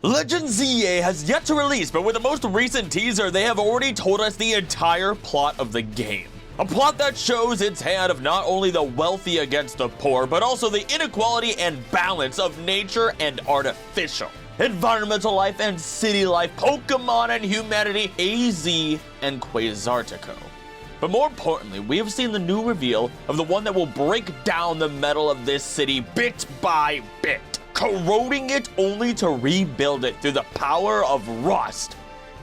Legend ZA has yet to release, but with the most recent teaser, they have already told us the entire plot of the game. A plot that shows its hand of not only the wealthy against the poor, but also the inequality and balance of nature and artificial. Environmental life and city life, Pokemon and humanity, AZ and Quasartico. But more importantly, we have seen the new reveal of the one that will break down the metal of this city bit by bit, corroding it only to rebuild it through the power of rust,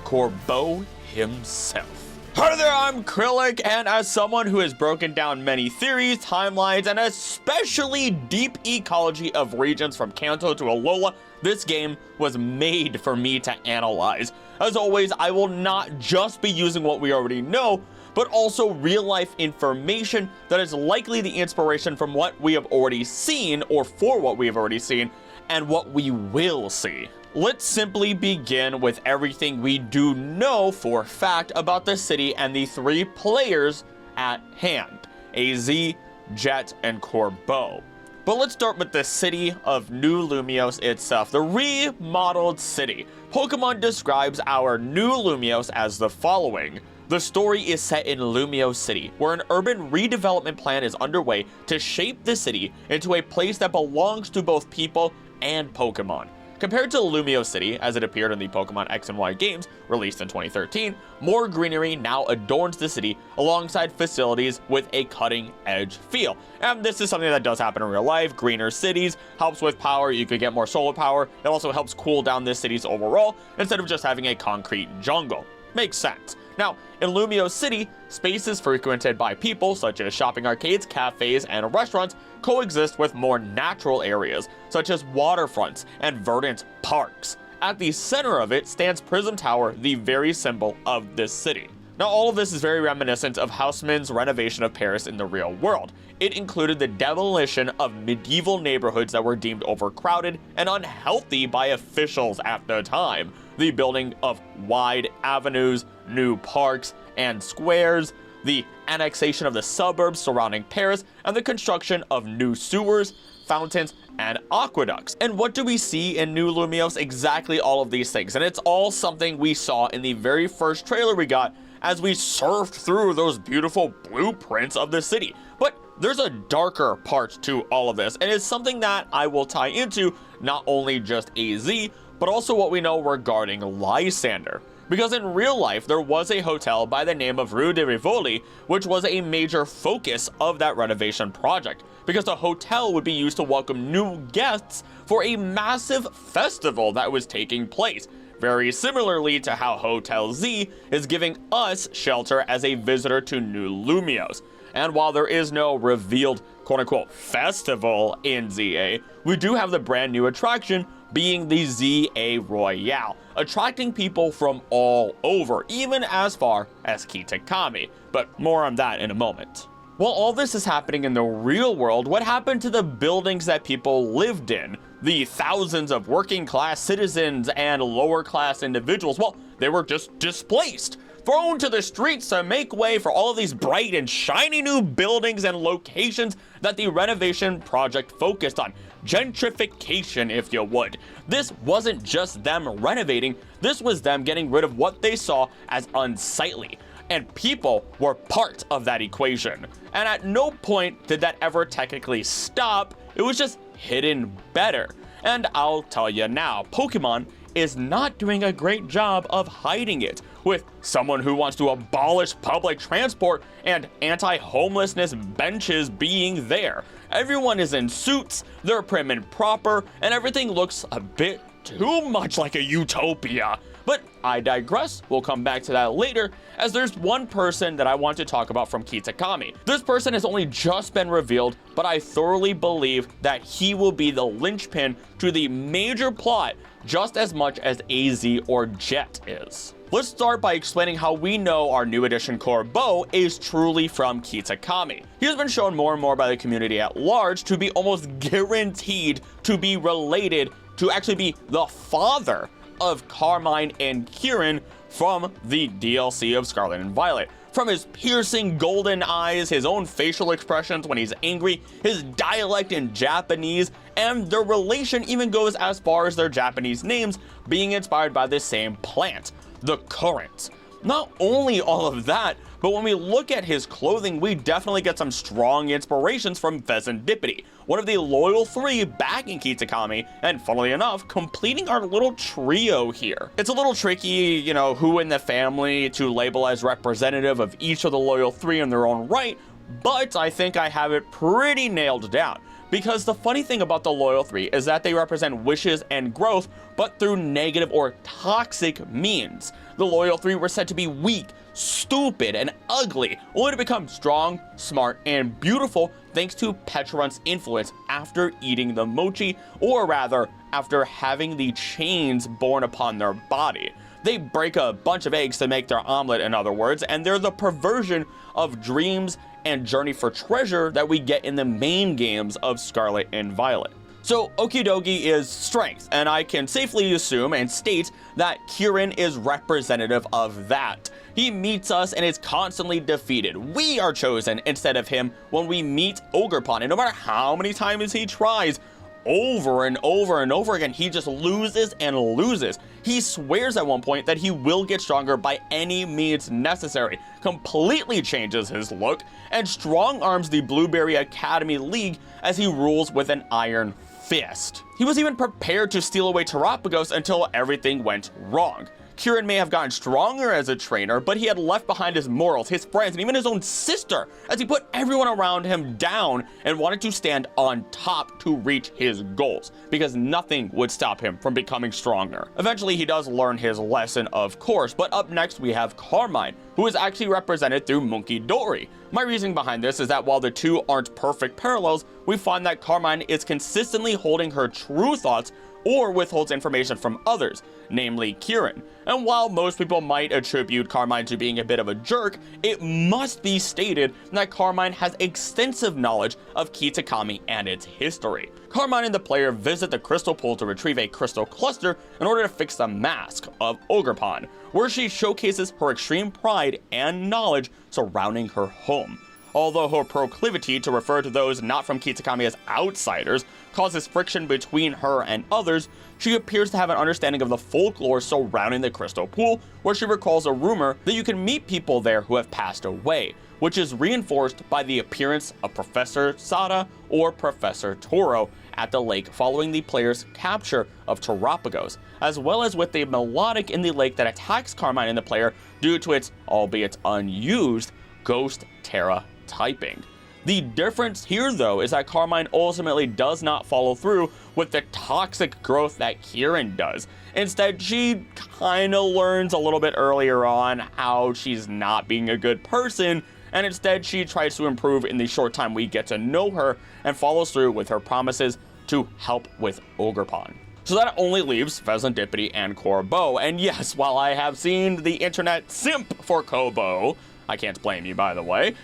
Corbeau himself. Hi there, I'm Krillic, and as someone who has broken down many theories, timelines, and especially deep ecology of regions from Kanto to Alola, this game was made for me to analyze. As always, I will not just be using what we already know, but also real-life information that is likely the inspiration from what we have already seen, or for what we have already seen, and what we will see. Let's simply begin with everything we do know for a fact about the city and the three players at hand, AZ, Jett, and Corbeau. But let's start with the city of New Lumiose itself, the remodeled city. Pokemon describes our new Lumiose as the following. The story is set in Lumiose City, where an urban redevelopment plan is underway to shape the city into a place that belongs to both people and Pokemon. Compared to Lumiose City, as it appeared in the Pokemon X and Y games released in 2013, more greenery now adorns the city alongside facilities with a cutting-edge feel. And this is something that does happen in real life. Greener cities helps with power. You could get more solar power. It also helps cool down the cities overall instead of just having a concrete jungle. Makes sense. Now, in Lumiose City, spaces frequented by people, such as shopping arcades, cafes, and restaurants, coexist with more natural areas, such as waterfronts and verdant parks. At the center of it stands Prism Tower, the very symbol of this city. Now, all of this is very reminiscent of Haussmann's renovation of Paris in the real world. It included the demolition of medieval neighborhoods that were deemed overcrowded and unhealthy by officials at the time, the building of wide avenues, new parks and squares, the annexation of the suburbs surrounding Paris, and the construction of new sewers, fountains, and aqueducts. And what do we see in New Lumiose? Exactly all of these things. And it's all something we saw in the very first trailer we got as we surfed through those beautiful blueprints of the city. But there's a darker part to all of this, and it's something that I will tie into not only just AZ, but also what we know regarding Lysndre. Because in real life, there was a hotel by the name of Rue de Rivoli, which was a major focus of that renovation project, because the hotel would be used to welcome new guests for a massive festival that was taking place, very similarly to how Hotel Z is giving us shelter as a visitor to New Lumiose. And while there is no revealed quote-unquote festival in ZA, we do have the brand new attraction being the ZA Royale, attracting people from all over, even as far as Kitakami, but more on that in a moment. While all this is happening in the real world, what happened to the buildings that people lived in? The thousands of working class citizens and lower class individuals, well, they were just displaced, thrown to the streets to make way for all of these bright and shiny new buildings and locations that the renovation project focused on. Gentrification, if you would. This wasn't just them renovating, this was them getting rid of what they saw as unsightly. And people were part of that equation. And at no point did that ever technically stop, it was just hidden better. And I'll tell you now, Pokemon is not doing a great job of hiding it, with someone who wants to abolish public transport and anti-homelessness benches being there. Everyone is in suits, they're prim and proper, and everything looks a bit too much like a utopia. But I digress, we'll come back to that later, as there's one person that I want to talk about from Kitakami. This person has only just been revealed, but I thoroughly believe that he will be the linchpin to the major plot just as much as AZ or Jett is. Let's start by explaining how we know our new addition Corbeau is truly from Kitakami. He has been shown more and more by the community at large to be almost guaranteed to be related to actually be the father of Carmine and Kieran from the DLC of Scarlet and Violet. From his piercing golden eyes, his own facial expressions when he's angry, his dialect in Japanese, and their relation even goes as far as their Japanese names being inspired by the same plant, the currant. Not only all of that, but when we look at his clothing, we definitely get some strong inspirations from Pheasantipity, one of the loyal three back in Kitakami, and funnily enough, completing our little trio here. It's a little tricky, who in the family to label as representative of each of the loyal three in their own right, but I think I have it pretty nailed down. Because the funny thing about the loyal three is that they represent wishes and growth, but through negative or toxic means. The loyal three were said to be weak, stupid, and ugly, only to become strong, smart, and beautiful thanks to Pecharunt's influence after eating the mochi, or rather, after having the chains born upon their body. They break a bunch of eggs to make their omelet, in other words, and they're the perversion of dreams and Journey for Treasure that we get in the main games of Scarlet and Violet. So Okidogi is strength, and I can safely assume and state that Kirin is representative of that. He meets us and is constantly defeated. We are chosen instead of him when we meet Ogerpon, and no matter how many times he tries, over and over and over again, he just loses and loses. He swears at one point that he will get stronger by any means necessary, completely changes his look, and strong arms the Blueberry Academy League as he rules with an iron fist. He was even prepared to steal away Terapagos until everything went wrong. Kirin may have gotten stronger as a trainer, but he had left behind his morals, his friends, and even his own sister, as he put everyone around him down and wanted to stand on top to reach his goals, because nothing would stop him from becoming stronger. Eventually, he does learn his lesson, of course, but up next we have Carmine, who is actually represented through Monkey Dory. My reasoning behind this is that while the two aren't perfect parallels, we find that Carmine is consistently holding her true thoughts or withholds information from others, namely Kirin. And while most people might attribute Carmine to being a bit of a jerk, it must be stated that Carmine has extensive knowledge of Kitakami and its history. Carmine and the player visit the crystal pool to retrieve a crystal cluster in order to fix the mask of Ogerpon, where she showcases her extreme pride and knowledge surrounding her home. Although her proclivity to refer to those not from Kitakami as outsiders causes friction between her and others, she appears to have an understanding of the folklore surrounding the crystal pool, where she recalls a rumor that you can meet people there who have passed away, which is reinforced by the appearance of Professor Sada or Professor Toro at the lake following the player's capture of Terapagos, as well as with the melodic in the lake that attacks Carmine and the player due to its, albeit unused, Ghost Terra typing. The difference here, though, is that Carmine ultimately does not follow through with the toxic growth that Kirin does. Instead, she kinda learns a little bit earlier on how she's not being a good person, and instead she tries to improve in the short time we get to know her and follows through with her promises to help with Ogerpon. So that only leaves Pheasantipity and Corbeau, and yes, while I have seen the internet simp for Corbeau, I can't blame you, by the way,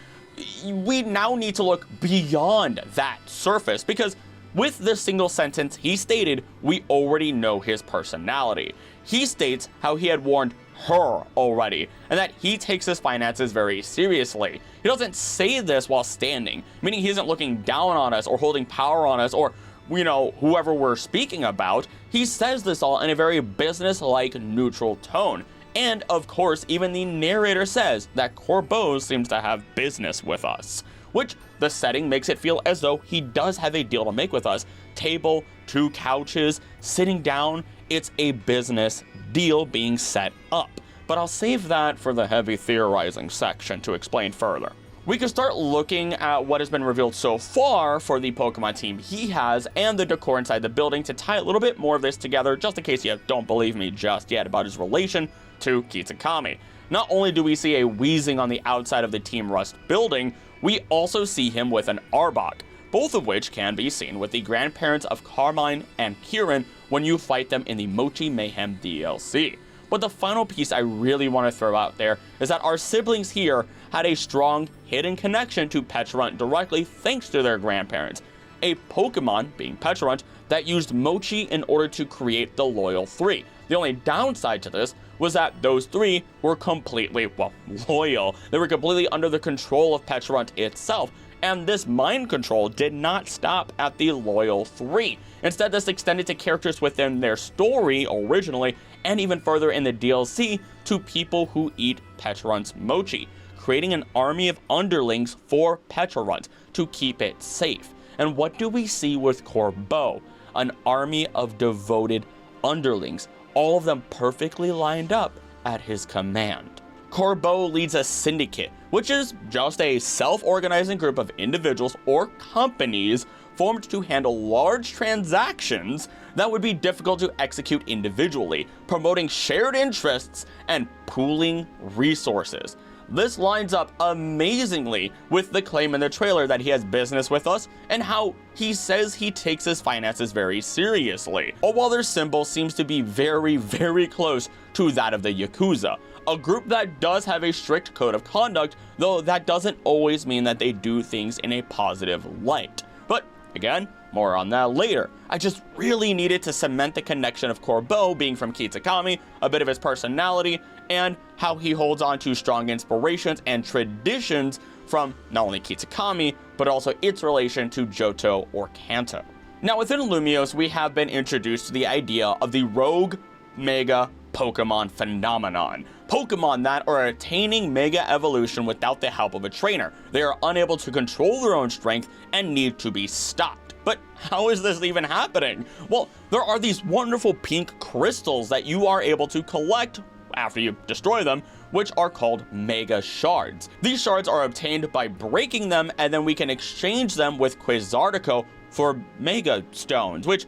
we now need to look beyond that surface, because with this single sentence he stated, we already know his personality. He states how he had warned her already, and that he takes his finances very seriously. He doesn't say this while standing, meaning he isn't looking down on us or holding power on us or, whoever we're speaking about. He says this all in a very business-like neutral tone. And of course, even the narrator says that Corbeau seems to have business with us, which the setting makes it feel as though he does have a deal to make with us. Table, 2 couches, sitting down, it's a business deal being set up. But I'll save that for the heavy theorizing section to explain further. We can start looking at what has been revealed so far for the Pokemon team he has and the decor inside the building to tie a little bit more of this together, just in case you don't believe me just yet about his relation to Kitakami. Not only do we see a Weezing on the outside of the Team Rust building, we also see him with an Arbok, both of which can be seen with the grandparents of Carmine and Kirin when you fight them in the Mochi Mayhem DLC. But the final piece I really want to throw out there is that our siblings here had a strong hidden connection to Pecharunt directly thanks to their grandparents. A Pokemon, being Pecharunt, that used Mochi in order to create the Loyal 3. The only downside to this was that those 3 were completely, well, loyal. They were completely under the control of Pecharunt itself, and this mind control did not stop at the loyal 3. Instead, this extended to characters within their story originally, and even further in the DLC to people who eat Pecharunt's mochi, creating an army of underlings for Pecharunt to keep it safe. And what do we see with Corbeau? An army of devoted underlings, all of them perfectly lined up at his command. Corbeau leads a syndicate, which is just a self-organizing group of individuals or companies formed to handle large transactions that would be difficult to execute individually, promoting shared interests and pooling resources. This lines up amazingly with the claim in the trailer that he has business with us and how he says he takes his finances very seriously. All while their symbol seems to be very, very close to that of the Yakuza, a group that does have a strict code of conduct, though that doesn't always mean that they do things in a positive light. But again, more on that later. I just really needed to cement the connection of Corbeau being from Kitakami, a bit of his personality, and how he holds on to strong inspirations and traditions from not only Kitakami, but also its relation to Johto or Kanto. Now within Lumiose, we have been introduced to the idea of the rogue mega Pokemon phenomenon. Pokemon that are attaining mega evolution without the help of a trainer. They are unable to control their own strength and need to be stopped. But how is this even happening? Well, there are these wonderful pink crystals that you are able to collect after you destroy them, which are called Mega Shards. These shards are obtained by breaking them, and then we can exchange them with Quasartico for Mega Stones, which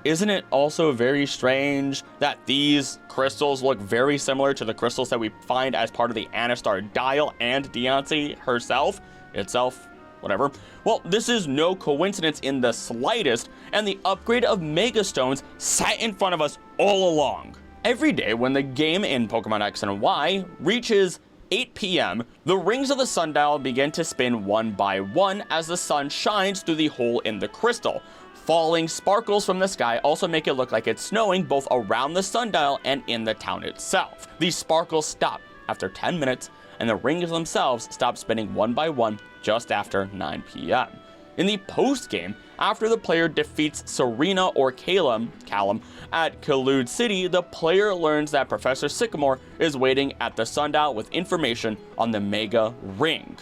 isn't it also very strange that these crystals look very similar to the crystals that we find as part of the Anistar Dial and Diancie itself, whatever. Well, this is no coincidence in the slightest, and the upgrade of Mega Stones sat in front of us all along. Every day when the game in Pokemon X and Y reaches 8 p.m., the rings of the sundial begin to spin one by one as the sun shines through the hole in the crystal. Falling sparkles from the sky also make it look like it's snowing both around the sundial and in the town itself. These sparkles stop after 10 minutes, and the rings themselves stop spinning one by one just after 9 p.m. In the post-game, after the player defeats Serena or Callum at Lumiose City, the player learns that Professor Sycamore is waiting at the sundial with information on the Mega Ring.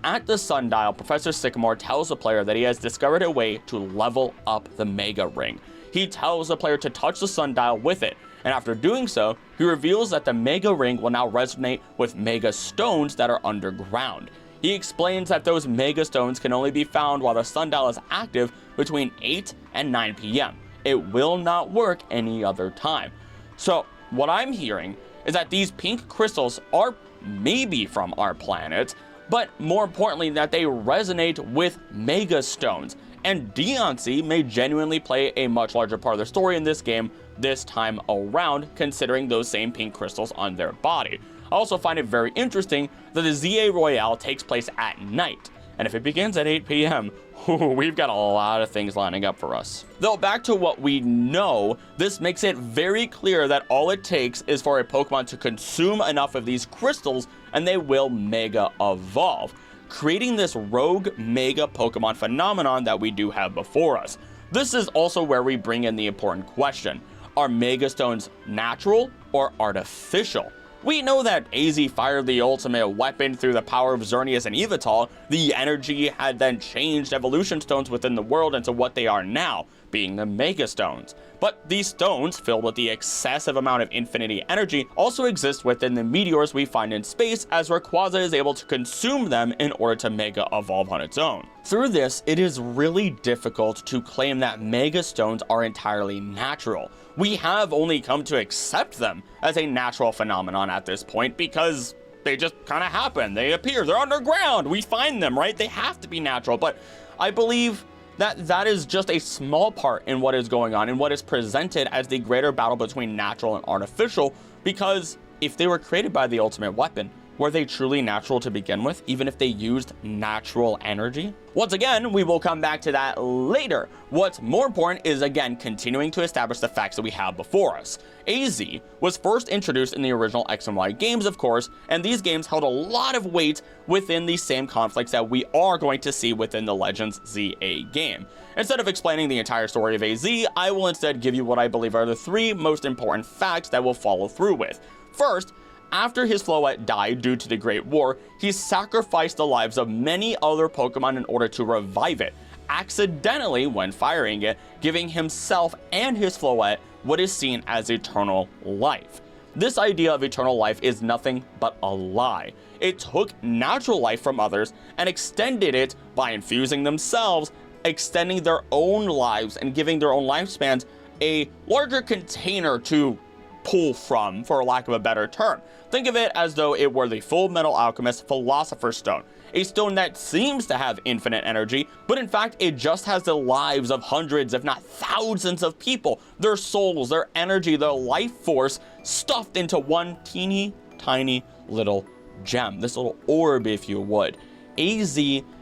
At the sundial, Professor Sycamore tells the player that he has discovered a way to level up the Mega Ring. He tells the player to touch the sundial with it, and after doing so, he reveals that the Mega Ring will now resonate with Mega Stones that are underground. He explains that those Mega Stones can only be found while the sundial is active between 8 and 9 p.m. It will not work any other time. So what I'm hearing is that these pink crystals are maybe from our planet, but more importantly that they resonate with Mega Stones. And Diancie may genuinely play a much larger part of the story in this game this time around, considering those same pink crystals on their body. I also find it very interesting that the ZA Royale takes place at night, and if it begins at 8 p.m., we've got a lot of things lining up for us. Though back to what we know, this makes it very clear that all it takes is for a Pokemon to consume enough of these crystals and they will Mega Evolve, creating this rogue Mega Pokemon phenomenon that we do have before us. This is also where we bring in the important question: are Mega Stones natural or artificial? We know that AZ fired the ultimate weapon through the power of Xerneas and Yveltal. The energy had then changed evolution stones within the world into what they are now, being the Mega Stones. But these stones, filled with the excessive amount of infinity energy, also exist within the meteors we find in space, as Rayquaza is able to consume them in order to Mega Evolve on its own. Through this, it is really difficult to claim that Mega Stones are entirely natural. We have only come to accept them as a natural phenomenon at this point because they just kind of happen. They appear, they're underground, we find them, right? They have to be natural, but I believe that is just a small part in what is going on and what is presented as the greater battle between natural and artificial, because if they were created by the ultimate weapon, Were they truly natural to begin with, even if they used natural energy? Once again, we will come back to that later. What's more important is, again, continuing to establish the facts that we have before us. AZ was first introduced in the original X and Y games, of course, and these games held a lot of weight within the same conflicts that we are going to see within the Legends ZA game. Instead of explaining the entire story of AZ, I will instead give you what I believe are the 3 most important facts that we'll follow through with. First, after his Floette died due to the Great War, he sacrificed the lives of many other Pokemon in order to revive it, accidentally when firing it, giving himself and his Floette what is seen as eternal life. This idea of eternal life is nothing but a lie. It took natural life from others and extended it by infusing themselves, extending their own lives and giving their own lifespans a larger container to pull from, for lack of a better term. Think of it as though it were the Full Metal Alchemist Philosopher's Stone, a stone that seems to have infinite energy, but in fact it just has the lives of hundreds, if not thousands of people, their souls, their energy, their life force stuffed into one teeny tiny little gem, this little orb if you would. AZ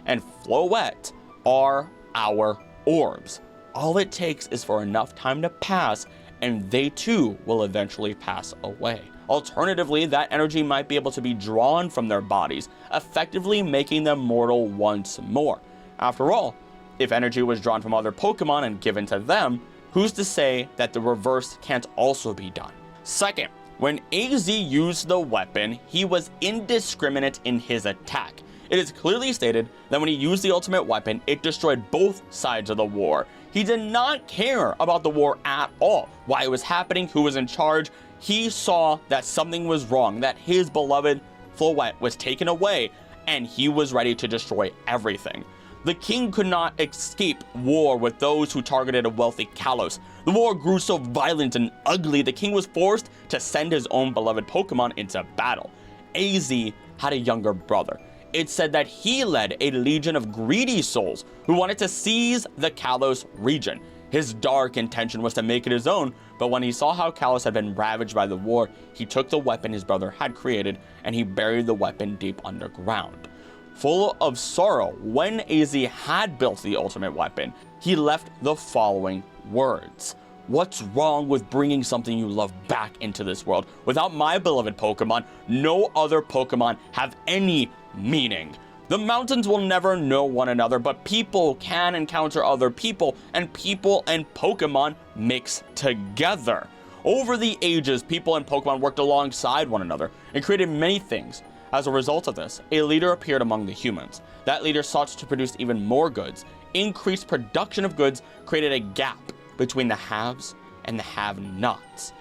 and Floette are our orbs. All it takes is for enough time to pass and they too will eventually pass away. Alternatively, that energy might be able to be drawn from their bodies, effectively making them mortal once more. After all, if energy was drawn from other Pokemon and given to them, who's to say that the reverse can't also be done? Second, when AZ used the weapon, he was indiscriminate in his attack. It is clearly stated that when he used the ultimate weapon, it destroyed both sides of the war. He did not care about the war at all, why it was happening, who was in charge. He saw that something was wrong, that his beloved Floette was taken away, and he was ready to destroy everything. The king could not escape war with those who targeted a wealthy Kalos. The war grew so violent and ugly, the king was forced to send his own beloved Pokemon into battle. AZ had a younger brother. It said that he led a legion of greedy souls who wanted to seize the Kalos region. His dark intention was to make it his own, but when he saw how Kalos had been ravaged by the war, he took the weapon his brother had created and he buried the weapon deep underground. Full of sorrow, when AZ had built the ultimate weapon, he left the following words. What's wrong with bringing something you love back into this world? Without my beloved Pokemon, no other Pokemon have any meaning. The mountains will never know one another, but people can encounter other people, and people and Pokemon mix together. Over the ages, people and Pokemon worked alongside one another and created many things. As a result of this, a leader appeared among the humans. That leader sought to produce even more goods. Increased production of goods created a gap between the haves and the have-nots.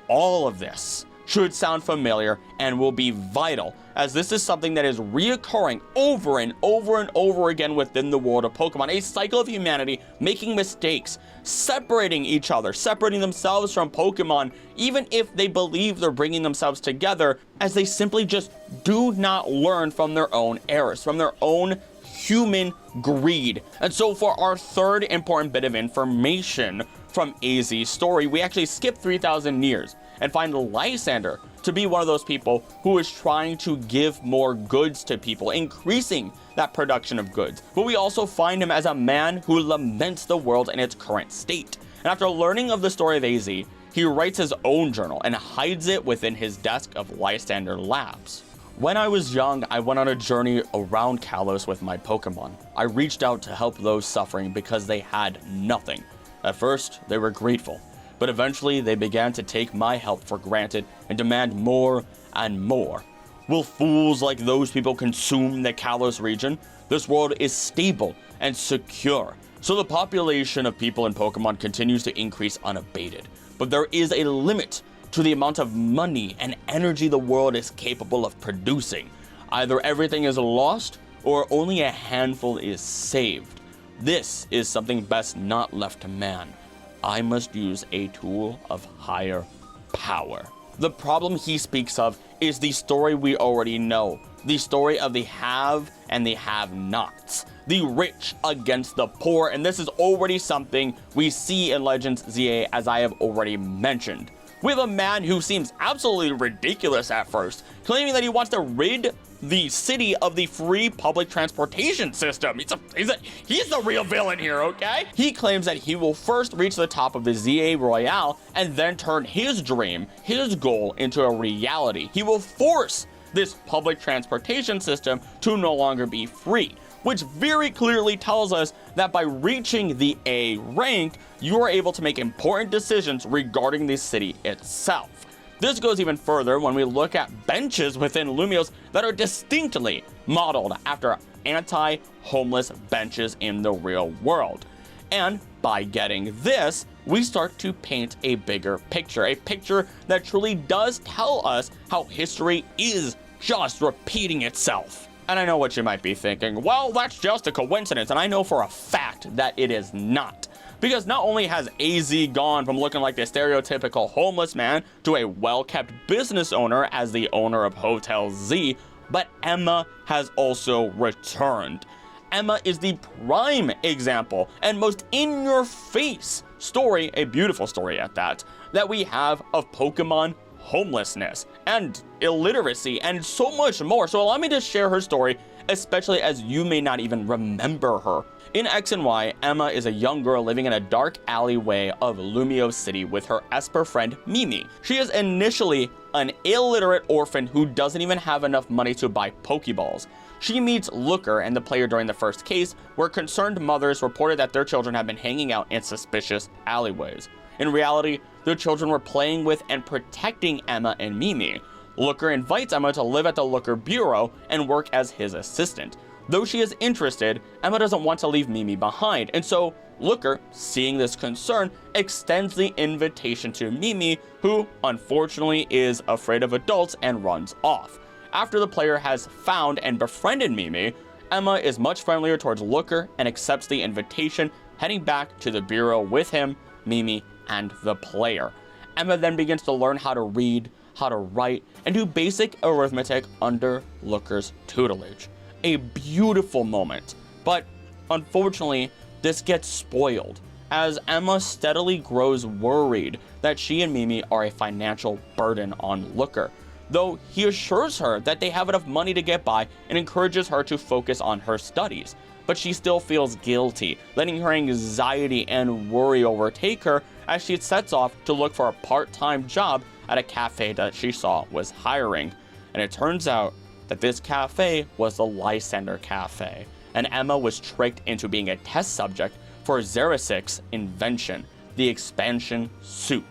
All of this should sound familiar and will be vital, as this is something that is reoccurring over and over and over again within the world of Pokemon. A cycle of humanity making mistakes, separating each other, separating themselves from Pokemon, even if they believe they're bringing themselves together, as they simply just do not learn from their own errors, from their own human greed. And so for our third important bit of information from AZ's story, we actually skip 3,000 years and find Lysndre to be one of those people who is trying to give more goods to people, increasing that production of goods. But we also find him as a man who laments the world in its current state. And after learning of the story of AZ, he writes his own journal and hides it within his desk of Lysndre Labs. When I was young, I went on a journey around Kalos with my Pokemon. I reached out to help those suffering because they had nothing. At first, they were grateful, but eventually they began to take my help for granted and demand more and more. Will fools like those people consume the Kalos region? This world is stable and secure, so the population of people in Pokemon continues to increase unabated. But there is a limit to the amount of money and energy the world is capable of producing. Either everything is lost or only a handful is saved. This is something best not left to man. I must use a tool of higher power. The problem he speaks of is the story we already know. The story of the have and the have-nots. The rich against the poor, and this is already something we see in Legends ZA, as I have already mentioned. We have a man who seems absolutely ridiculous at first, claiming that he wants to rid the city of the free public transportation system. He's the real villain here, okay? He claims that he will first reach the top of the ZA Royale and then turn his dream, his goal, into a reality. He will force this public transportation system to no longer be free, which very clearly tells us that by reaching the A rank, you are able to make important decisions regarding the city itself. This goes even further when we look at benches within Lumiose that are distinctly modeled after anti-homeless benches in the real world. And by getting this, we start to paint a bigger picture, a picture that truly does tell us how history is just repeating itself. And I know what you might be thinking, well, that's just a coincidence, and I know for a fact that it is not. Because not only has AZ gone from looking like the stereotypical homeless man to a well-kept business owner as the owner of Hotel Z, but Emma has also returned. Emma is the prime example and most in-your-face story, a beautiful story at that we have of Pokemon homelessness and illiteracy and so much more. So allow me to share her story, especially as you may not even remember her. In X and Y, Emma is a young girl living in a dark alleyway of Lumiose City with her Esper friend Mimi. She is initially an illiterate orphan who doesn't even have enough money to buy Pokeballs. She meets Looker and the player during the first case, where concerned mothers reported that their children have been hanging out in suspicious alleyways. In reality, their children were playing with and protecting Emma and Mimi. Looker invites Emma to live at the Looker Bureau and work as his assistant. Though she is interested, Emma doesn't want to leave Mimi behind, and so Looker, seeing this concern, extends the invitation to Mimi, who unfortunately is afraid of adults and runs off. After the player has found and befriended Mimi, Emma is much friendlier towards Looker and accepts the invitation, heading back to the Bureau with him, Mimi, and the player. Emma then begins to learn how to read, how to write, and do basic arithmetic under Looker's tutelage. A beautiful moment, but unfortunately, this gets spoiled as Emma steadily grows worried that she and Mimi are a financial burden on Looker, though he assures her that they have enough money to get by and encourages her to focus on her studies. But she still feels guilty, letting her anxiety and worry overtake her as she sets off to look for a part-time job at a cafe that she saw was hiring. And it turns out that this cafe was the Lysndre cafe, and Emma was tricked into being a test subject for Xerathic's invention, the expansion suit.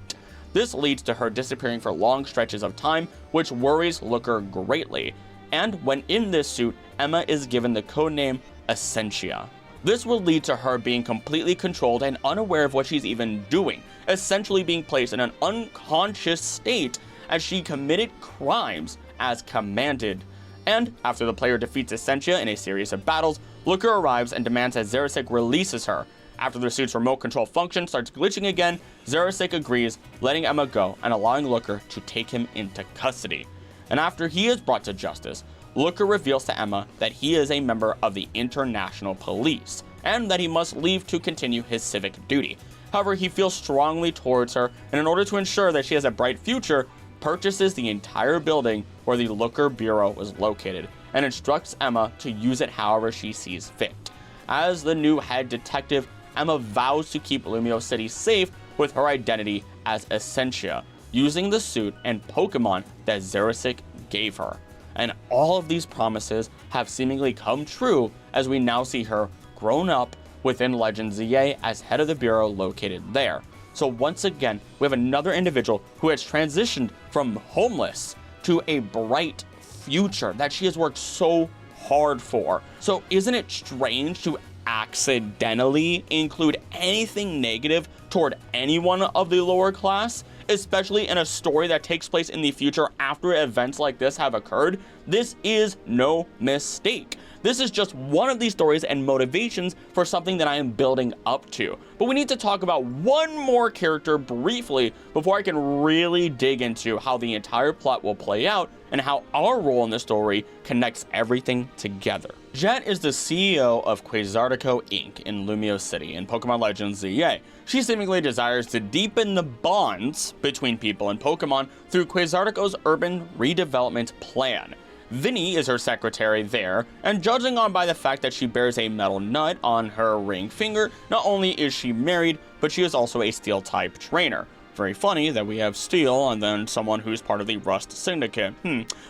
This leads to her disappearing for long stretches of time, which worries Looker greatly, and when in this suit, Emma is given the codename Essentia. This will lead to her being completely controlled and unaware of what she's even doing, essentially being placed in an unconscious state as she committed crimes as commanded. And after the player defeats Essentia in a series of battles, Looker arrives and demands that Xerathich releases her. After the suit's remote control function starts glitching again, Xerathich agrees, letting Emma go and allowing Looker to take him into custody. And after he is brought to justice, Looker reveals to Emma that he is a member of the International Police, and that he must leave to continue his civic duty. However, he feels strongly towards her, and in order to ensure that she has a bright future, purchases the entire building where the Looker Bureau was located, and instructs Emma to use it however she sees fit. As the new head detective, Emma vows to keep Lumiose City safe with her identity as Essentia, using the suit and Pokemon that Xerathich gave her. And all of these promises have seemingly come true as we now see her grown up within Legend ZA as head of the Bureau located there. So once again, we have another individual who has transitioned from homeless to a bright future that she has worked so hard for. So isn't it strange to accidentally include anything negative toward anyone of the lower class, especially in a story that takes place in the future after events like this have occurred? This is no mistake. This is just one of these stories and motivations for something that I am building up to. But we need to talk about one more character briefly before I can really dig into how the entire plot will play out and how our role in the story connects everything together. Jett is the CEO of Quasartico Inc. in Lumiose City in Pokemon Legends ZA. She seemingly desires to deepen the bonds between people and Pokemon through Quasartico's urban redevelopment plan. Vinny is her secretary there, and judging on by the fact that she bears a metal nut on her ring finger, not only is she married, but she is also a Steel-type trainer. Very funny that we have Steel and then someone who's part of the Rust Syndicate.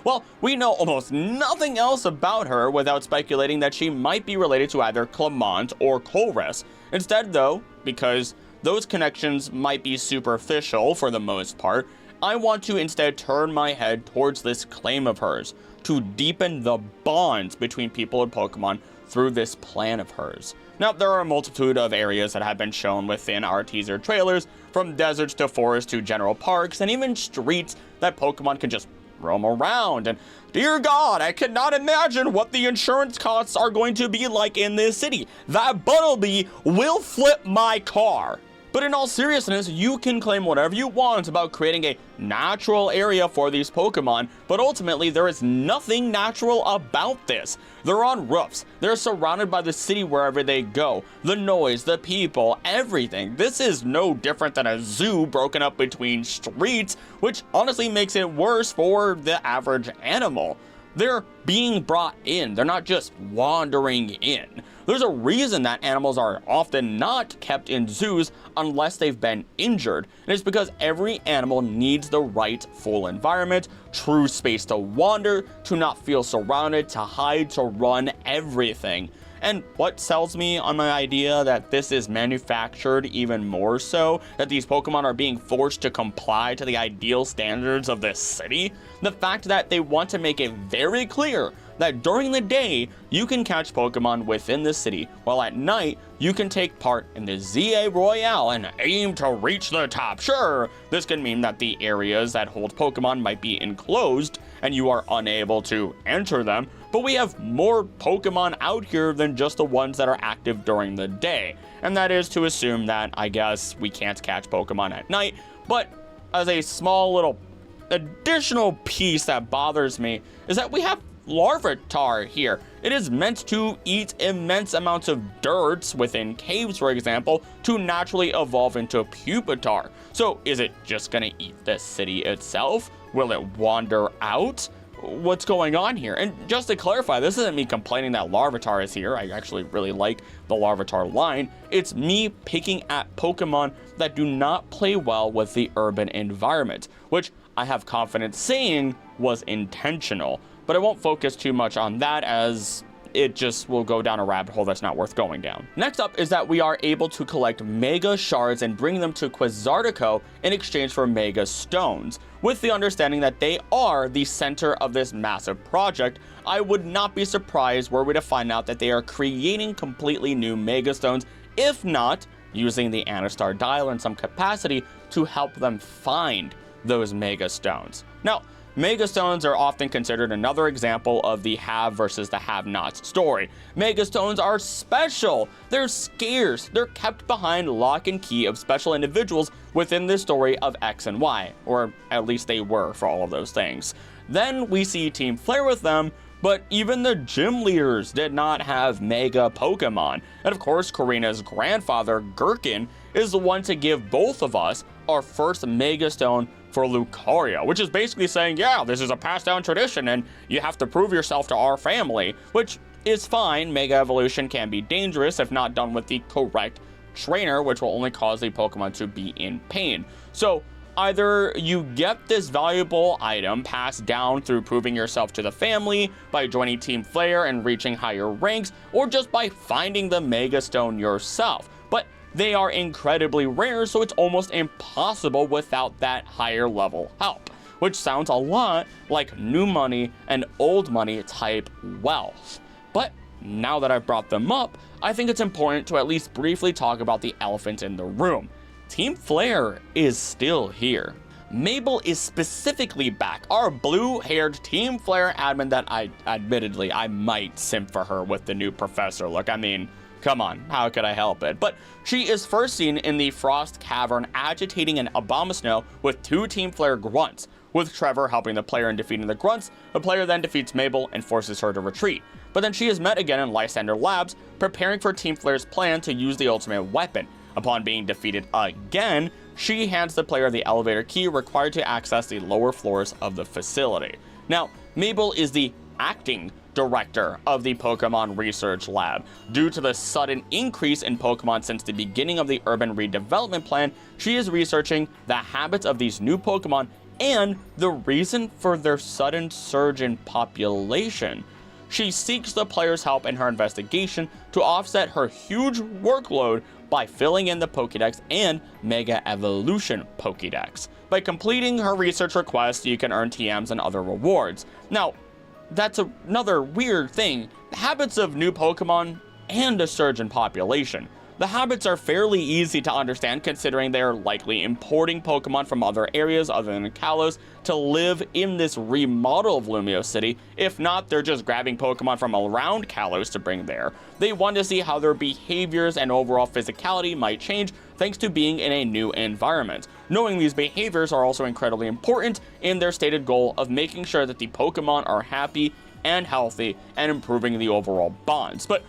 Well, we know almost nothing else about her without speculating that she might be related to either Clement or Colress. Instead, though, because those connections might be superficial for the most part, I want to instead turn my head towards this claim of hers, to deepen the bonds between people and Pokemon through this plan of hers. Now, there are a multitude of areas that have been shown within our teaser trailers, from deserts to forests to general parks, and even streets that Pokemon can just roam around. And dear God, I cannot imagine what the insurance costs are going to be like in this city. That Buttlebee will flip my car. But in all seriousness, you can claim whatever you want about creating a natural area for these Pokemon, but ultimately there is nothing natural about this. They're on roofs, they're surrounded by the city wherever they go, the noise, the people, everything. This is no different than a zoo broken up between streets, which honestly makes it worse for the average animal. They're being brought in, they're not just wandering in. There's a reason that animals are often not kept in zoos unless they've been injured, and it's because every animal needs the right full environment, true space to wander, to not feel surrounded, to hide, to run, everything. And what sells me on my idea that this is manufactured even more so, that these Pokemon are being forced to comply to the ideal standards of this city? The fact that they want to make it very clear that during the day, you can catch Pokemon within the city, while at night, you can take part in the ZA Royale and aim to reach the top. Sure, this can mean that the areas that hold Pokemon might be enclosed, and you are unable to enter them, but we have more Pokemon out here than just the ones that are active during the day. And that is to assume that, I guess, we can't catch Pokemon at night, but as a small little additional piece that bothers me is that we have Larvitar here. It is meant to eat immense amounts of dirt within caves, for example, to naturally evolve into Pupitar. So is it just gonna eat the city itself? Will it wander out? What's going on here? And just to clarify, this isn't me complaining that Larvitar is here. I actually really like the Larvitar line. It's me picking at Pokemon that do not play well with the urban environment, which I have confidence saying was intentional. But I won't focus too much on that, as it just will go down a rabbit hole that's not worth going down. Next up is that we are able to collect Mega Shards and bring them to Quasartico in exchange for Mega Stones. With the understanding that they are the center of this massive project, I would not be surprised were we to find out that they are creating completely new Mega Stones, if not using the Anastar Dial in some capacity to help them find those Mega Stones. Now, Mega Stones are often considered another example of the have versus the have-nots story. Mega Stones are special, they're scarce, they're kept behind lock and key of special individuals within the story of X and Y, or at least they were for all of those things. Then we see Team Flare with them, but even the gym leaders did not have Mega Pokemon. And of course, Karina's grandfather, Gherkin, is the one to give both of us our first Mega Stone for Lucario, which is basically saying, yeah, this is a passed down tradition and you have to prove yourself to our family, which is fine. Mega Evolution can be dangerous if not done with the correct trainer, which will only cause the Pokemon to be in pain. So either you get this valuable item passed down through proving yourself to the family, by joining Team Flare and reaching higher ranks, or just by finding the Mega Stone yourself. But they are incredibly rare, so it's almost impossible without that higher level help, which sounds a lot like new money and old money type wealth. But now that I've brought them up, I think it's important to at least briefly talk about the elephant in the room. Team Flare is still here. Mable is specifically back, our blue-haired Team Flare admin that admittedly, I might simp for her with the new professor look. I mean, come on, how could I help it? But she is first seen in the Frost Cavern agitating an Abomasnow with 2 Team Flare grunts, with Trevor helping the player in defeating the grunts. The player then defeats Mable and forces her to retreat. But then she is met again in Lysndre Labs, preparing for Team Flare's plan to use the ultimate weapon. Upon being defeated again, she hands the player the elevator key required to access the lower floors of the facility. Now, Mable is the acting director of the Pokemon Research Lab. Due to the sudden increase in Pokemon since the beginning of the urban redevelopment plan, she is researching the habits of these new Pokemon and the reason for their sudden surge in population. She seeks the player's help in her investigation to offset her huge workload by filling in the Pokédex and Mega Evolution Pokédex. By completing her research request, you can earn TMs and other rewards. Now, that's another weird thing. The habits of new Pokemon and a surge in population. The habits are fairly easy to understand considering they are likely importing Pokemon from other areas other than Kalos to live in this remodel of Lumiose City. If not, they're just grabbing Pokemon from around Kalos to bring there. They want to see how their behaviors and overall physicality might change thanks to being in a new environment. Knowing these behaviors are also incredibly important in their stated goal of making sure that the Pokemon are happy and healthy and improving the overall bonds. But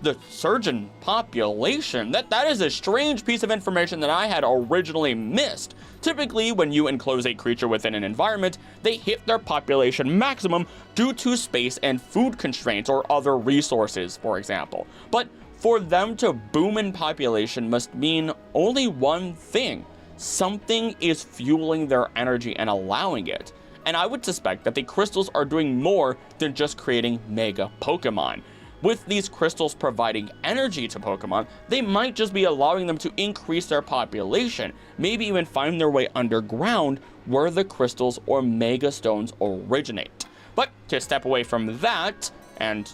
the surge in population, that is a strange piece of information that I had originally missed. Typically, when you enclose a creature within an environment, they hit their population maximum due to space and food constraints or other resources, for example. But for them to boom in population must mean only one thing. Something is fueling their energy and allowing it. And I would suspect that the crystals are doing more than just creating mega Pokemon. With these crystals providing energy to Pokemon, they might just be allowing them to increase their population, maybe even find their way underground where the crystals or mega stones originate. But to step away from that, and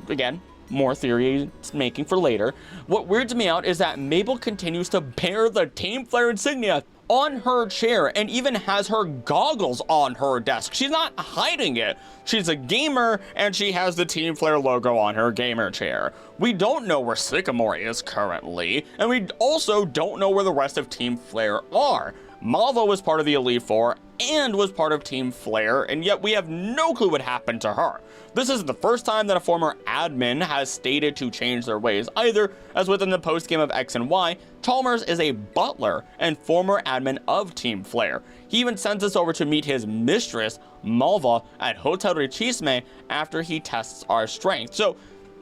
again, more theory making for later, what weirds me out is that Mable continues to bear the Team Flare insignia on her chair and even has her goggles on her desk. She's not hiding it. She's a gamer and she has the Team Flare logo on her gamer chair. We don't know where Sycamore is currently, and we also don't know where the rest of Team Flare are. Malva was part of the Elite Four and was part of Team Flare, and yet we have no clue what happened to her. This isn't the first time that a former admin has stated to change their ways either, as within the post-game of X and Y, Chalmers is a butler and former admin of Team Flare. He even sends us over to meet his mistress, Malva, at Hotel Richisme after he tests our strength. So,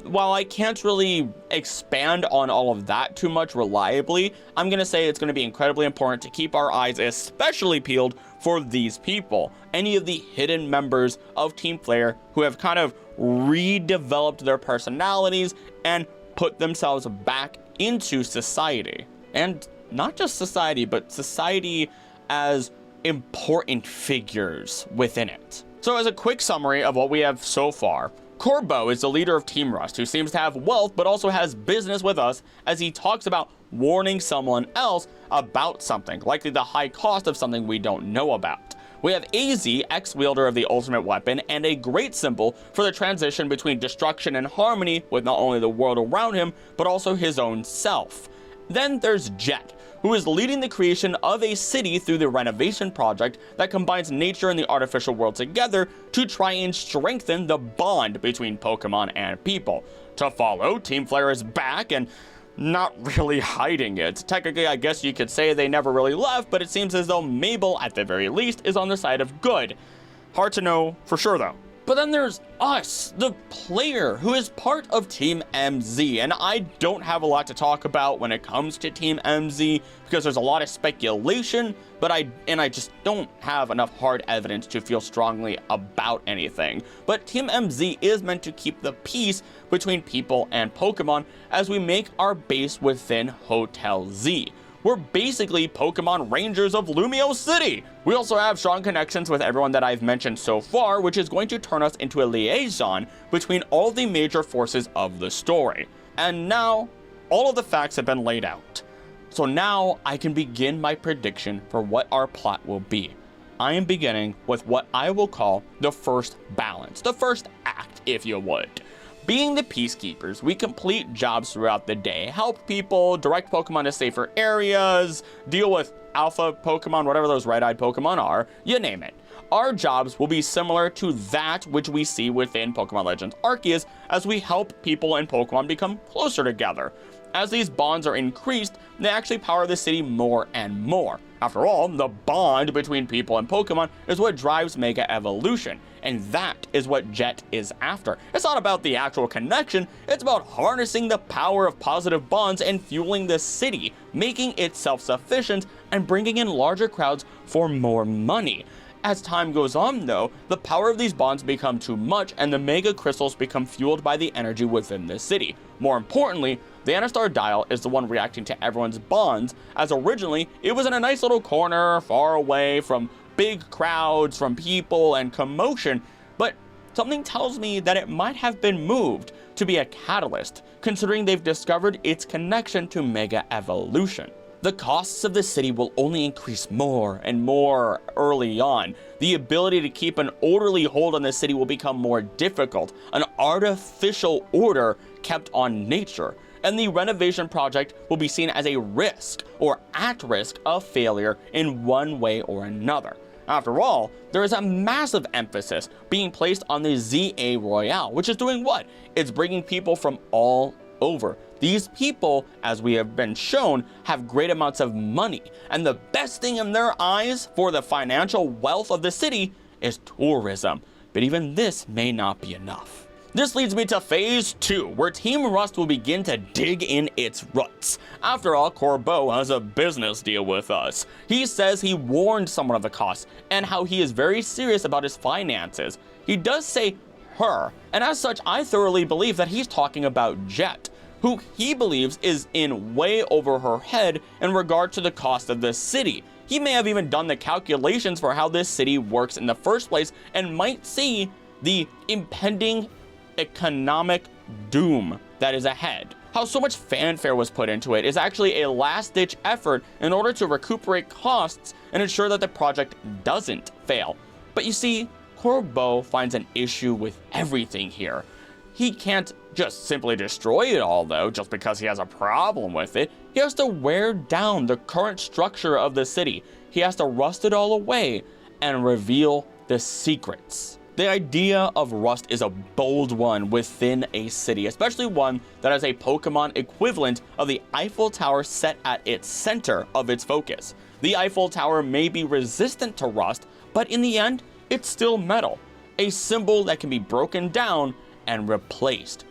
while I can't really expand on all of that too much reliably, I'm going to say it's going to be incredibly important to keep our eyes especially peeled for these people. Any of the hidden members of Team Flare who have kind of redeveloped their personalities and put themselves back into society. And not just society, but society as important figures within it. So as a quick summary of what we have so far, Corbeau is the leader of Team Rust, who seems to have wealth but also has business with us as he talks about warning someone else about something, likely the high cost of something we don't know about. We have AZ, ex-wielder of the ultimate weapon, and a great symbol for the transition between destruction and harmony with not only the world around him, but also his own self. Then there's Jett, who is leading the creation of a city through the renovation project that combines nature and the artificial world together to try and strengthen the bond between Pokemon and people. To follow, Team Flare is back and not really hiding it. Technically, I guess you could say they never really left, but it seems as though Mable, at the very least, is on the side of good. Hard to know for sure, though. But then there's us, the player, who is part of Team MZ, and I don't have a lot to talk about when it comes to Team MZ because there's a lot of speculation, but I just don't have enough hard evidence to feel strongly about anything. But Team MZ is meant to keep the peace between people and Pokemon as we make our base within Hotel Z. We're basically Pokemon Rangers of Lumiose City. We also have strong connections with everyone that I've mentioned so far, which is going to turn us into a liaison between all the major forces of the story. And now, all of the facts have been laid out. So now I can begin my prediction for what our plot will be. I am beginning with what I will call the first balance, the first act, if you would. Being the peacekeepers, we complete jobs throughout the day, help people, direct Pokemon to safer areas, deal with alpha Pokemon, whatever those red-eyed Pokemon are, you name it. Our jobs will be similar to that which we see within Pokemon Legends Arceus as we help people and Pokemon become closer together. As these bonds are increased, they actually power the city more and more. After all, the bond between people and Pokemon is what drives Mega Evolution, and that is what Jett is after. It's not about the actual connection, it's about harnessing the power of positive bonds and fueling the city, making it self-sufficient and bringing in larger crowds for more money. As time goes on though, the power of these bonds become too much and the Mega Crystals become fueled by the energy within the city. More importantly, the Anastar Dial is the one reacting to everyone's bonds, as originally it was in a nice little corner far away from big crowds, from people and commotion, but something tells me that it might have been moved to be a catalyst, considering they've discovered its connection to Mega Evolution. The costs of the city will only increase more and more early on. The ability to keep an orderly hold on the city will become more difficult, an artificial order kept on nature, and the renovation project will be seen as a risk or at risk of failure in one way or another. After all, there is a massive emphasis being placed on the ZA Royale, which is doing what? It's bringing people from all over. These people, as we have been shown, have great amounts of money, and the best thing in their eyes for the financial wealth of the city is tourism. But even this may not be enough. This leads me to Phase 2, where Team Rust will begin to dig in its roots. After all, Corbeau has a business deal with us. He says he warned someone of the cost, and how he is very serious about his finances. He does say her, and as such, I thoroughly believe that he's talking about Jett, who he believes is in way over her head in regard to the cost of the city. He may have even done the calculations for how this city works in the first place and might see the impending economic doom that is ahead. How so much fanfare was put into it is actually a last-ditch effort in order to recuperate costs and ensure that the project doesn't fail. But you see, Corbeau finds an issue with everything here. He can't just simply destroy it all though, just because he has a problem with it. He has to wear down the current structure of the city. He has to rust it all away and reveal the secrets. The idea of rust is a bold one within a city, especially one that has a Pokemon equivalent of the Eiffel Tower set at its center of its focus. The Eiffel Tower may be resistant to rust, but in the end, it's still metal, a symbol that can be broken down and replaced.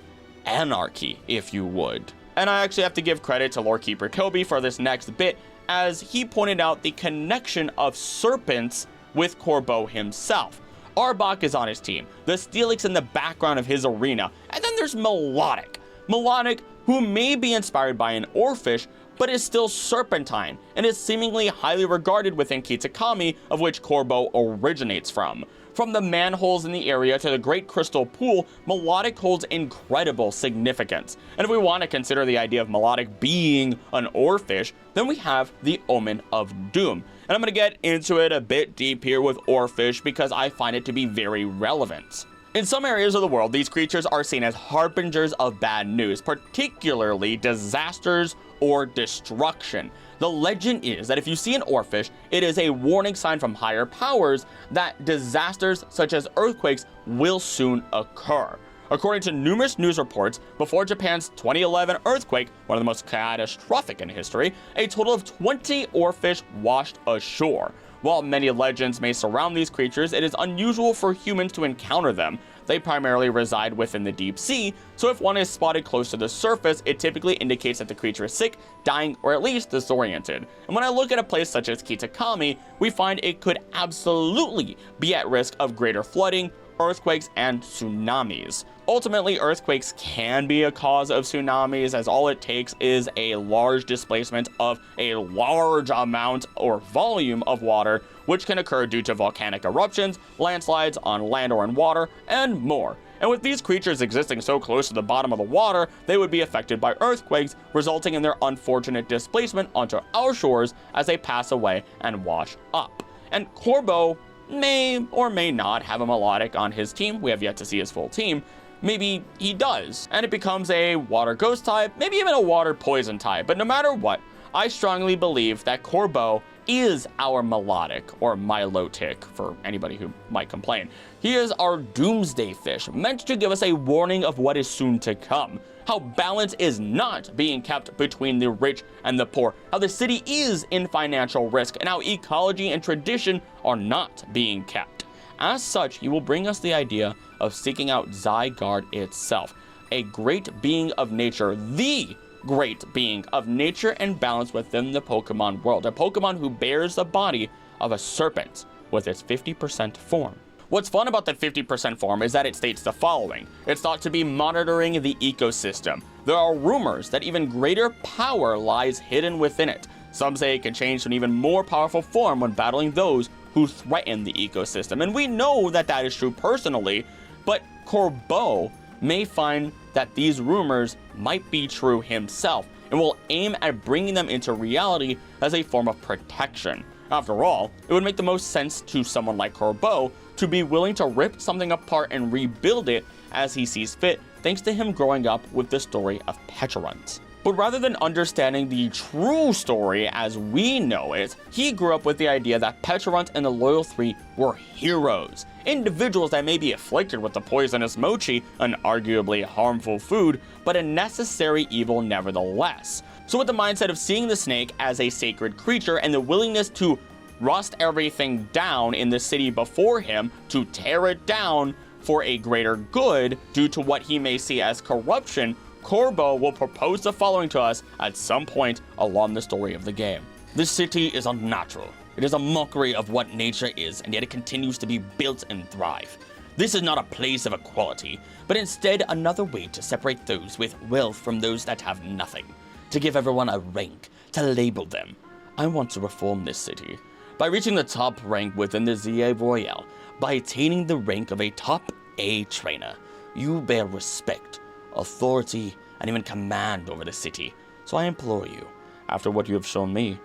Anarchy, if you would. And I actually have to give credit to Lore Keeper Toby for this next bit, as he pointed out the connection of serpents with Corbeau himself. Arbok is on his team, the Steelix in the background of his arena, and then there's Melodic. Melodic, who may be inspired by an Oarfish, but is still serpentine, and is seemingly highly regarded within Kitakami, of which Corbeau originates from. From the manholes in the area to the Great Crystal Pool, Melodic holds incredible significance. And if we want to consider the idea of Melodic being an Oarfish, then we have the Omen of Doom. And I'm going to get into it a bit deep here with Oarfish because I find it to be very relevant. In some areas of the world, these creatures are seen as harbingers of bad news, particularly disasters or destruction. The legend is that if you see an Oarfish, it is a warning sign from higher powers that disasters such as earthquakes will soon occur. According to numerous news reports, before Japan's 2011 earthquake, one of the most catastrophic in history, a total of 20 Oarfish washed ashore. While many legends may surround these creatures, it is unusual for humans to encounter them. They primarily reside within the deep sea, so if one is spotted close to the surface, it typically indicates that the creature is sick, dying, or at least disoriented. And when I look at a place such as Kitakami, we find it could absolutely be at risk of greater flooding, earthquakes, and tsunamis. Ultimately, earthquakes can be a cause of tsunamis, as all it takes is a large displacement of a large amount or volume of water, which can occur due to volcanic eruptions, landslides on land or in water, and more. And with these creatures existing so close to the bottom of the water, they would be affected by earthquakes, resulting in their unfortunate displacement onto our shores as they pass away and wash up. and Corbeau may or may not have a melodic on his team. We have yet to see his full team. Maybe he does, and it becomes a water ghost type, maybe even a water poison type. But no matter what, I strongly believe that Corbeau is our melodic, or milotic for anybody who might complain. He is our doomsday fish, meant to give us a warning of what is soon to come. How balance is not being kept between the rich and the poor, how the city is in financial risk, and how ecology and tradition are not being kept. As such, he will bring us the idea of seeking out Zygarde itself, a great being of nature, the great being of nature and balance within the Pokemon world, a Pokemon who bears the body of a serpent with its 50% form. What's fun about the 50% form is that it states the following. It's thought to be monitoring the ecosystem. There are rumors that even greater power lies hidden within it. Some say it can change to an even more powerful form when battling those who threaten the ecosystem. And we know that that is true personally, but Corbeau may find that these rumors might be true himself and will aim at bringing them into reality as a form of protection. After all, it would make the most sense to someone like Corbeau to be willing to rip something apart and rebuild it as he sees fit, thanks to him growing up with the story of Pecharunt. But rather than understanding the true story as we know it, he grew up with the idea that Pecharunt and the Loyal Three were heroes, individuals that may be afflicted with the poisonous mochi, an arguably harmful food, but a necessary evil nevertheless. So with the mindset of seeing the snake as a sacred creature and the willingness to rust everything down in the city before him, to tear it down for a greater good due to what he may see as corruption, Corbeau will propose the following to us at some point along the story of the game. This city is unnatural. It is a mockery of what nature is, and yet it continues to be built and thrive. This is not a place of equality, but instead another way to separate those with wealth from those that have nothing, to give everyone a rank, to label them. I want to reform this city by reaching the top rank within the ZA Royale, by attaining the rank of a top A trainer. You bear respect, authority, and even command over the city. So I implore you, after what you have shown me,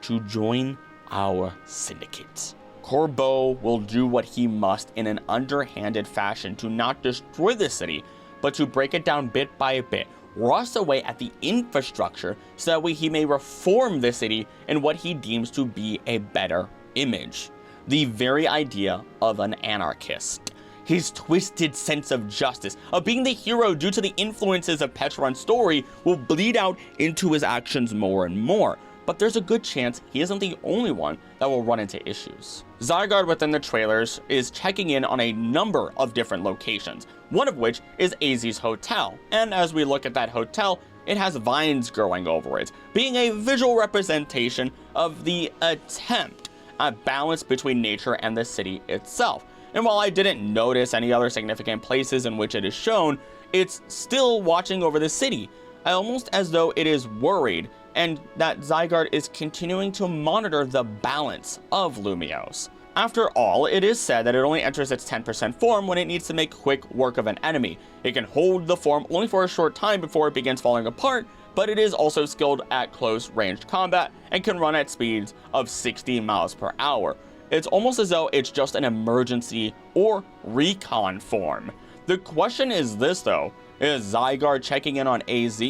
to join our syndicate. Corbeau will do what he must in an underhanded fashion to not destroy the city, but to break it down bit by bit, rust away at the infrastructure so that way he may reform the city in what he deems to be a better image. The very idea of an anarchist. His twisted sense of justice, of being the hero due to the influences of Pecharunt's story, will bleed out into his actions more and more. But there's a good chance he isn't the only one that will run into issues. Zygarde within the trailers is checking in on a number of different locations, one of which is AZ's hotel, and as we look at that hotel, it has vines growing over it, being a visual representation of the attempt at balance between nature and the city itself. And while I didn't notice any other significant places in which it is shown, it's still watching over the city, almost as though it is worried, and that Zygarde is continuing to monitor the balance of Lumiose. After all, it is said that it only enters its 10% form when it needs to make quick work of an enemy. It can hold the form only for a short time before it begins falling apart, but it is also skilled at close ranged combat and can run at speeds of 60 miles per hour. It's almost as though it's just an emergency or recon form. The question is this though, is Zygarde checking in on AZ,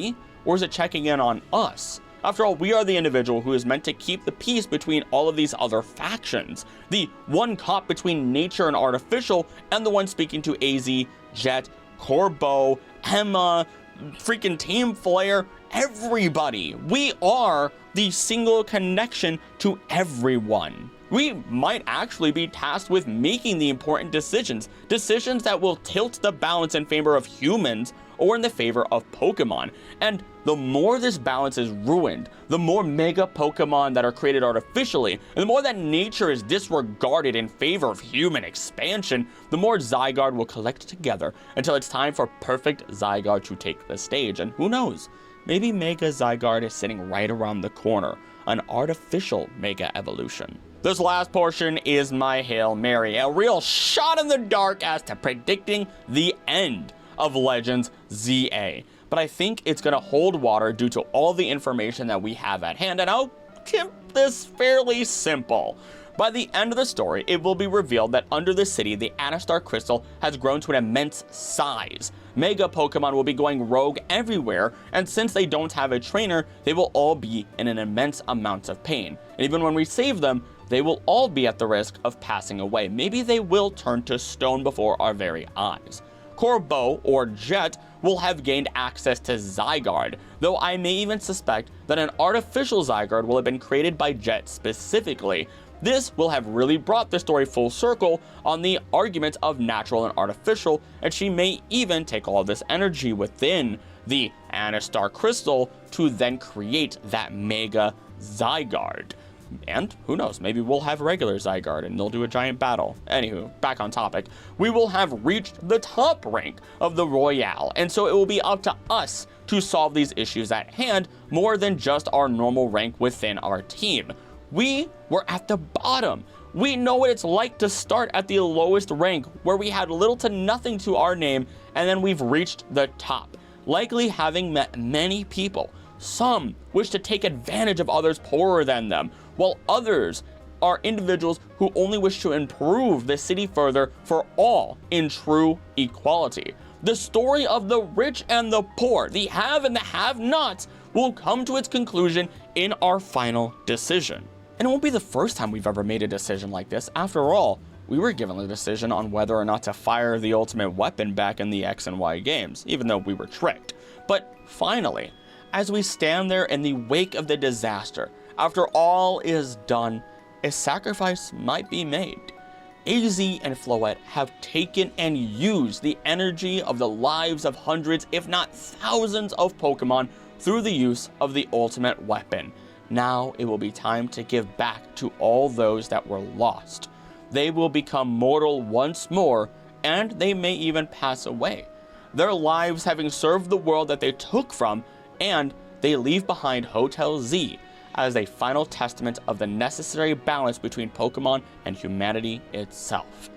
or is it checking in on us? After all, we are the individual who is meant to keep the peace between all of these other factions. The one caught between nature and artificial, and the one speaking to AZ, Jett, Corbeau, Emma, freaking Team Flare, everybody. We are the single connection to everyone. We might actually be tasked with making the important decisions that will tilt the balance in favor of humans or in the favor of Pokemon. And the more this balance is ruined, the more mega Pokemon that are created artificially, and the more that nature is disregarded in favor of human expansion, the more Zygarde will collect together until it's time for perfect Zygarde to take the stage. And who knows, maybe Mega Zygarde is sitting right around the corner, an artificial Mega Evolution. This last portion is my Hail Mary, a real shot in the dark as to predicting the end of Legends ZA. But I think it's going to hold water due to all the information that we have at hand, and I'll keep this fairly simple. By the end of the story, it will be revealed that under the city, the Anistar crystal has grown to an immense size. Mega Pokemon will be going rogue everywhere, and since they don't have a trainer, they will all be in an immense amount of pain. And even when we save them, they will all be at the risk of passing away. Maybe they will turn to stone before our very eyes. Corbeau, or Jett, will have gained access to Zygarde, though I may even suspect that an artificial Zygarde will have been created by Jett specifically. This will have really brought the story full circle on the argument of natural and artificial, and she may even take all of this energy within the Anistar crystal to then create that Mega Zygarde. And who knows, maybe we'll have regular Zygarde and they'll do a giant battle. Anywho, back on topic, we will have reached the top rank of the Royale, and so it will be up to us to solve these issues at hand more than just our normal rank within our team. We were at the bottom. We know what it's like to start at the lowest rank where we had little to nothing to our name, and then we've reached the top, likely having met many people. Some wish to take advantage of others poorer than them, while others are individuals who only wish to improve the city further for all in true equality. The story of the rich and the poor, the have and the have-nots, will come to its conclusion in our final decision. And it won't be the first time we've ever made a decision like this. After all, we were given the decision on whether or not to fire the ultimate weapon back in the X and Y games, even though we were tricked. But finally, as we stand there in the wake of the disaster, after all is done, a sacrifice might be made. AZ and Floette have taken and used the energy of the lives of hundreds, if not thousands of Pokemon through the use of the ultimate weapon. Now it will be time to give back to all those that were lost. They will become mortal once more, and they may even pass away, their lives having served the world that they took from, and they leave behind Hotel Z as a final testament of the necessary balance between Pokemon and humanity itself.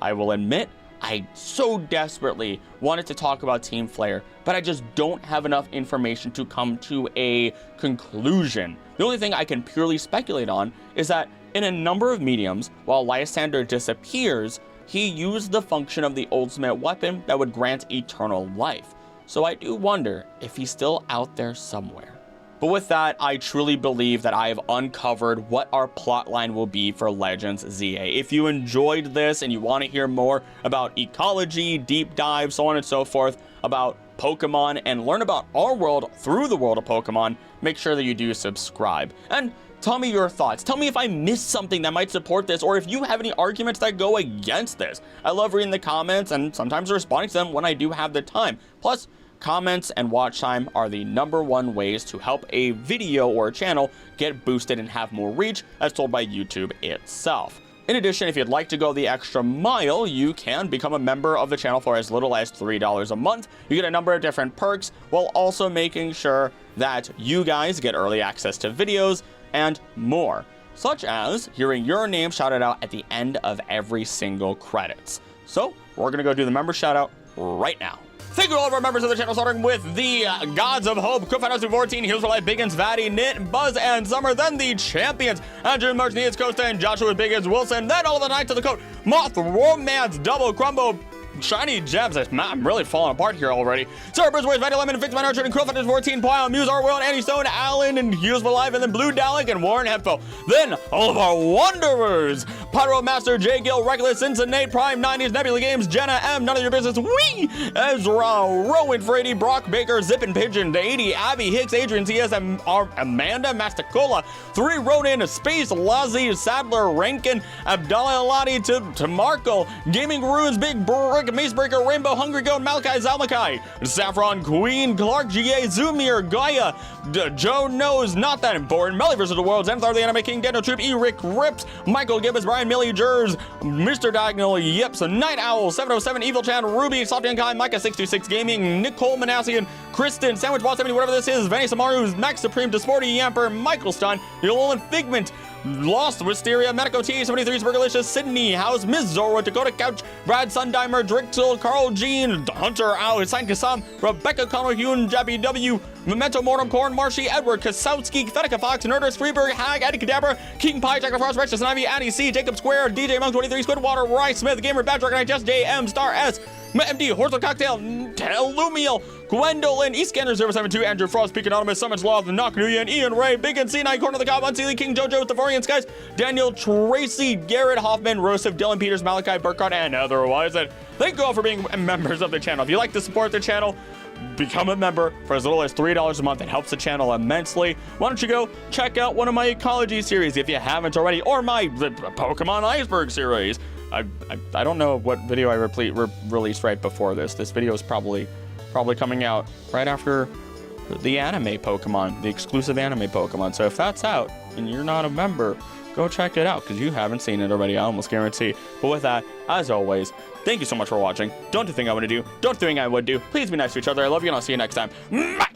I will admit, I so desperately wanted to talk about Team Flare, but I just don't have enough information to come to a conclusion. The only thing I can purely speculate on is that in a number of mediums, while Lysndre disappears, he used the function of the ultimate weapon that would grant eternal life. So I do wonder if he's still out there somewhere. But with that, I truly believe that I have uncovered what our plotline will be for Legends ZA. If you enjoyed this and you want to hear more about ecology, deep dive, so on and so forth, about Pokemon, and learn about our world through the world of Pokemon, make sure that you do subscribe. And tell me your thoughts. Tell me if I missed something that might support this, or if you have any arguments that go against this. I love reading the comments and sometimes responding to them when I do have the time. Plus, comments and watch time are the #1 ways to help a video or a channel get boosted and have more reach, as told by YouTube itself. In addition, if you'd like to go the extra mile, you can become a member of the channel for as little as $3 a month. You get a number of different perks, while also making sure that you guys get early access to videos and more, such as hearing your name shouted out at the end of every single credits. So we're gonna go do the member shout out right now. Thank you all of our members of the channel, starting with the Gods of Hope, Quick 14, Heals for Life, Biggins, Vatty, Knit, Buzz, and Summer. Then the Champions, Andrew, Martinez, Costa, and Joshua, Biggins, Wilson. Then all the Knights of the Coat, Moth, Romance, Double, Crumbo, Shiny Gems. I'm really falling apart here already. Sarah Brisways, Vatty Lemon, Fix My Nurture, and Quill 14, Pile, Muse, Our World, Annie Stone, Allen, and Heals for Life, and then Blue Dalek, and Warren Hemphill. Then all of our Wanderers, Pyro Master, J. Gill, Reckless, Cincinnati, Prime 90s, Nebula Games, Jenna M, None of Your Business, Wee, Ezra, Rowan Frady, Brock Baker, Zippin' Pigeon, 80, Abby Hicks, Adrian CS, Amanda Masticola, 3 Ronin, Space, Lazzy, Sadler, Rankin, Abdallah Alati, to Markle, Gaming Runes, Big Brick, Macebreaker, Rainbow, Hungry Goat, Malachi, Zalmakai, Saffron, Queen, Clark, GA, Zumir, Gaia, Joe Knows, Not That Important, Melly vs. the World, Zenthar, the Anime King, Daniel Troop, Eric Rips, Michael Gibbons, Brian Millie, Jers, Mr. Diagonal, Yips, Night Owl, 707, Evil Chan, Ruby, Softian Kai, Micah 626 Gaming, Nicole Manassian, Kristen, Sandwich Boss 70, whatever this is, Vanny Samaru, Max Supreme, Desporty, Yamper, Michael Stein, Yolan Figment, Lost, Wisteria, Medico T, 73, Spurgalicious, Sydney House, Ms. Zora, Dakota Couch, Brad Sundimer, Drixel, Carl Jean, Hunter Ow, Sign Kassam, Rebecca Connor, Hune, Jabby W, Memento Mortem, Corn, Marshy, Edward, Kasowski, Thetica Fox, Nerders, Freeberg, Hag, Eddie Cadabra, King Pie, Jacker Frost, Rexus, Ivy, Annie C, Jacob Square, DJ Monk 23, Squidwater, Rice Smith, Gamer, Bad Dragon, Just JM, Star S, MD, Horsel Cocktail, Telumiel, Gwendolyn, Eastscanner 072, Andrew Frost, Peak Anonymous, Summons Law, The Knock Nuyen, Ian Ray, Big and C9, Corner of the Cop, Unsealy, King Jojo, Tavorian Skies, Daniel Tracy, Garrett Hoffman, Rosef, Dylan Peters, Malachi Burkhardt, and otherwise. And thank you all for being members of the channel. If you like to support the channel, become a member for as little as $3 a month. It helps the channel immensely. Why don't you go check out one of my ecology series if you haven't already, or my Pokemon Iceberg series. I don't know what video I released right before this. This video is probably coming out right after the anime Pokemon, the exclusive anime Pokemon. So if that's out and you're not a member, go check it out because you haven't seen it already, I almost guarantee. But with that, as always, thank you so much for watching. Don't do the thing I want to do. Don't do the thing I would do. Please be nice to each other. I love you and I'll see you next time. Bye!